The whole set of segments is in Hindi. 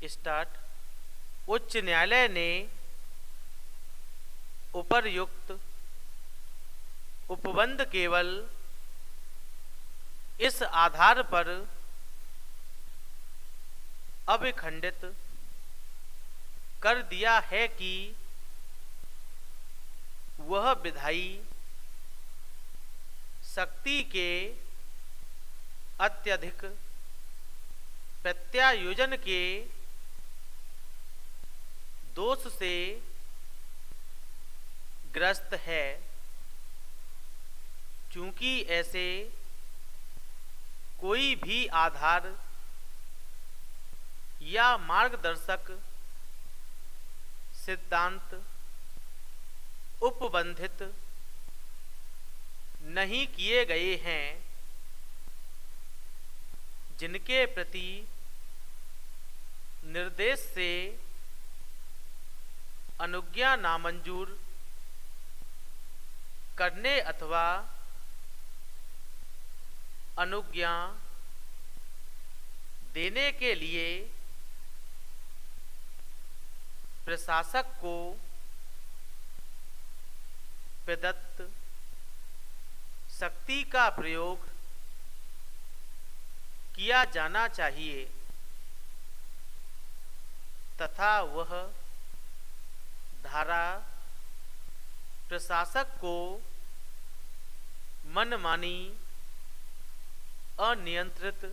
स्टार्ट। उच्च न्यायालय ने उपर्युक्त उपबंध केवल इस आधार पर अभिखंडित कर दिया है कि वह विधायी शक्ति के अत्यधिक प्रत्यायोजन के दोष से ग्रस्त है, चूंकि ऐसे कोई भी आधार या मार्गदर्शक सिद्धांत उपबंधित नहीं किए गए हैं, जिनके प्रति निर्देश से अनुज्ञा नामंजूर करने अथवा अनुज्ञा देने के लिए प्रशासक को प्रदत्त शक्ति का प्रयोग किया जाना चाहिए तथा वह धारा प्रशासक को मनमानी, अनियंत्रित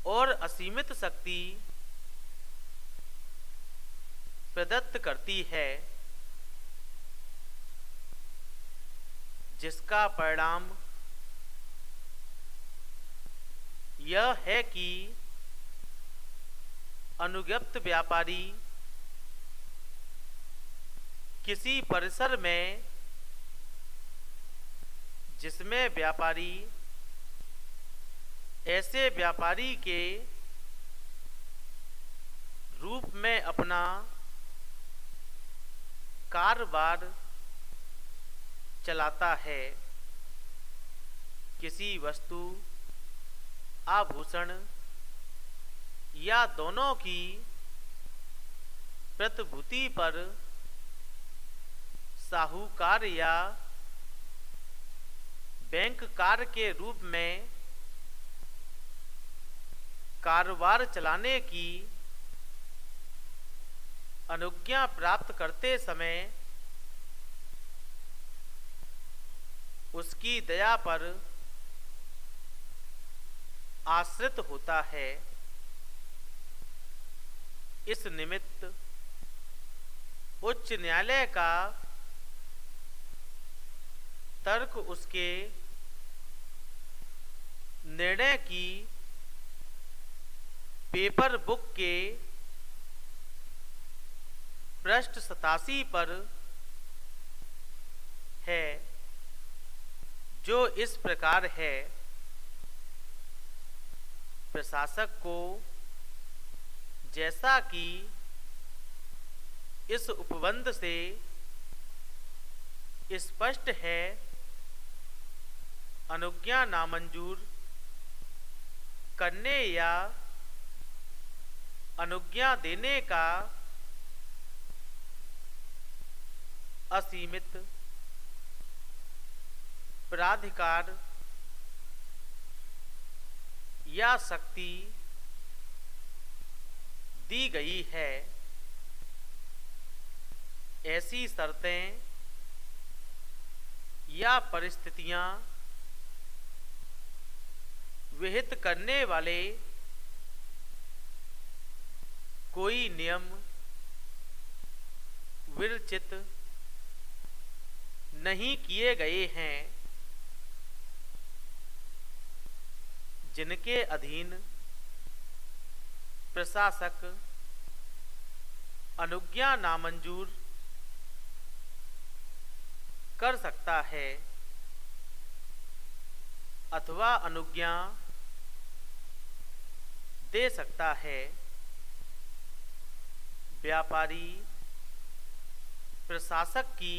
और असीमित शक्ति प्रदत्त करती है, जिसका परिणाम यह है कि अनुज्ञप्त व्यापारी किसी परिसर में जिसमें व्यापारी ऐसे व्यापारी के रूप में अपना कारोबार चलाता है, किसी वस्तु, आभूषण या दोनों की प्रतिभूति पर साहूकार या बैंककार के रूप में कारोबार चलाने की अनुज्ञा प्राप्त करते समय उसकी दया पर आश्रित होता है। इस निमित्त उच्च न्यायालय का तर्क उसके निर्णय की पेपर बुक के पृष्ठ 87 पर है, जो इस प्रकार है। प्रशासक को जैसा कि इस उपबंध से स्पष्ट है, अनुज्ञा नामंजूर करने या अनुज्ञा देने का असीमित प्राधिकार या शक्ति दी गई है। ऐसी शर्तें या परिस्थितियां विहित करने वाले कोई नियम विरचित नहीं किए गए हैं, जिनके अधीन प्रशासक अनुज्ञा नामंजूर कर सकता है अथवा अनुज्ञा दे सकता है। व्यापारी प्रशासक की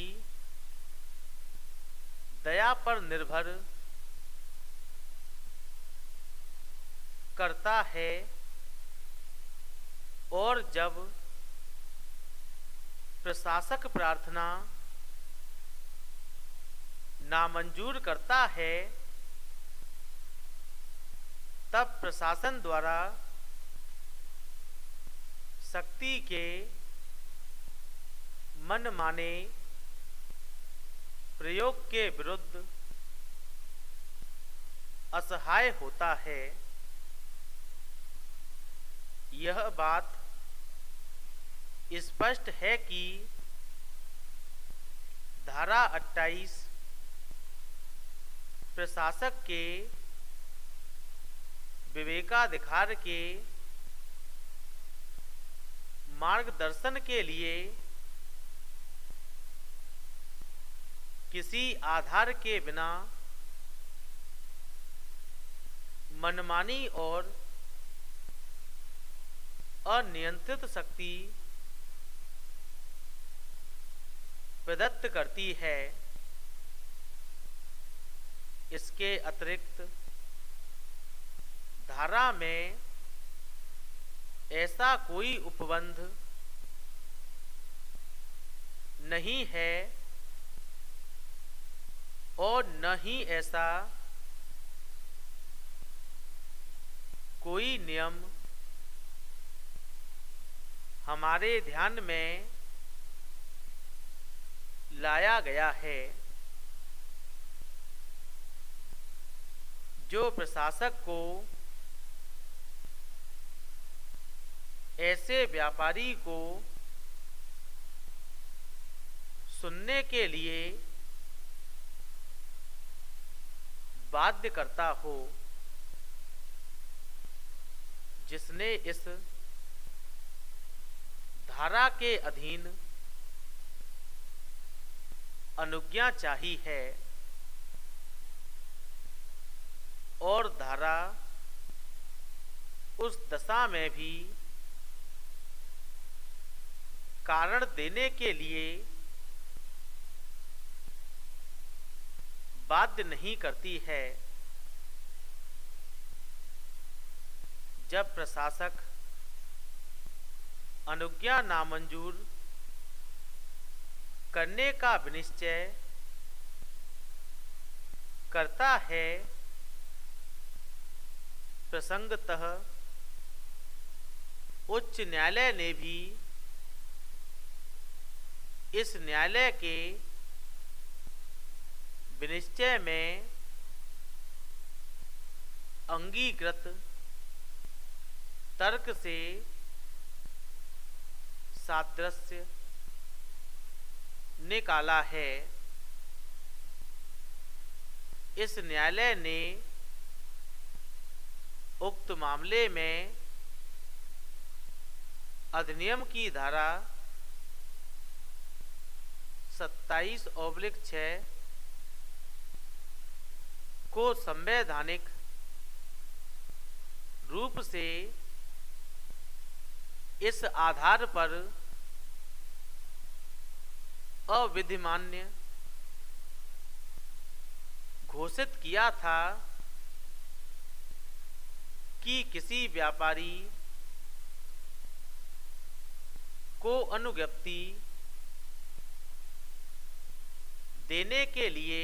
दया पर निर्भर करता है और जब प्रशासक प्रार्थना नामंजूर करता है तब प्रशासन द्वारा शक्ति के मनमाने प्रयोग के विरुद्ध असहाय होता है। यह बात स्पष्ट है कि धारा 28 प्रशासक के विवेकाधिकार के मार्गदर्शन के लिए किसी आधार के बिना मनमानी और अनियंत्रित शक्ति प्रदत्त करती है। इसके अतिरिक्त धारा में ऐसा कोई उपबंध नहीं है और न ही ऐसा कोई नियम हमारे ध्यान में लाया गया है जो प्रशासक को ऐसे व्यापारी को सुनने के लिए बाध्य करता हो जिसने इस धारा के अधीन अनुज्ञा चाही है और धारा उस दशा में भी कारण देने के लिए बाध्य नहीं करती है। जब प्रशासक अनुज्ञा नामंजूर करने का विनिश्चय करता है प्रसंगतः उच्च न्यायालय ने भी इस न्यायालय के विनिश्चय में अंगीकृत तर्क से सादृश्य निकाला है। इस न्यायालय ने उक्त मामले में अधिनियम की धारा 27/6 को संवैधानिक रूप से इस आधार पर अविधिमान्य घोषित किया था कि किसी व्यापारी को अनुज्ञप्ति देने के लिए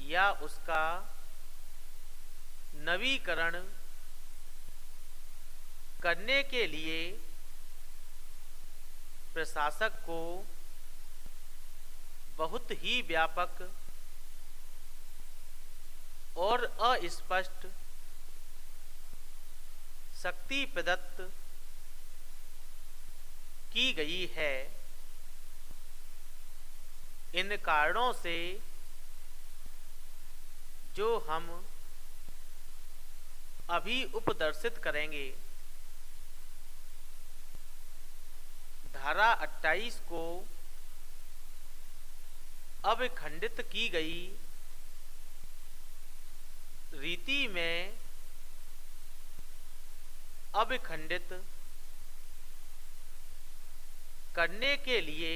या उसका नवीकरण करने के लिए प्रशासक को बहुत ही व्यापक और अस्पष्ट शक्ति प्रदत्त की गई है। इन कारणों से जो हम अभी उपदर्शित करेंगे, धारा 28 को अब खंडित की गई रीति में अब खंडित करने के लिए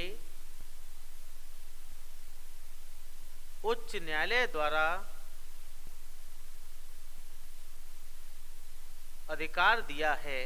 उच्च न्यायालय द्वारा अधिकार दिया है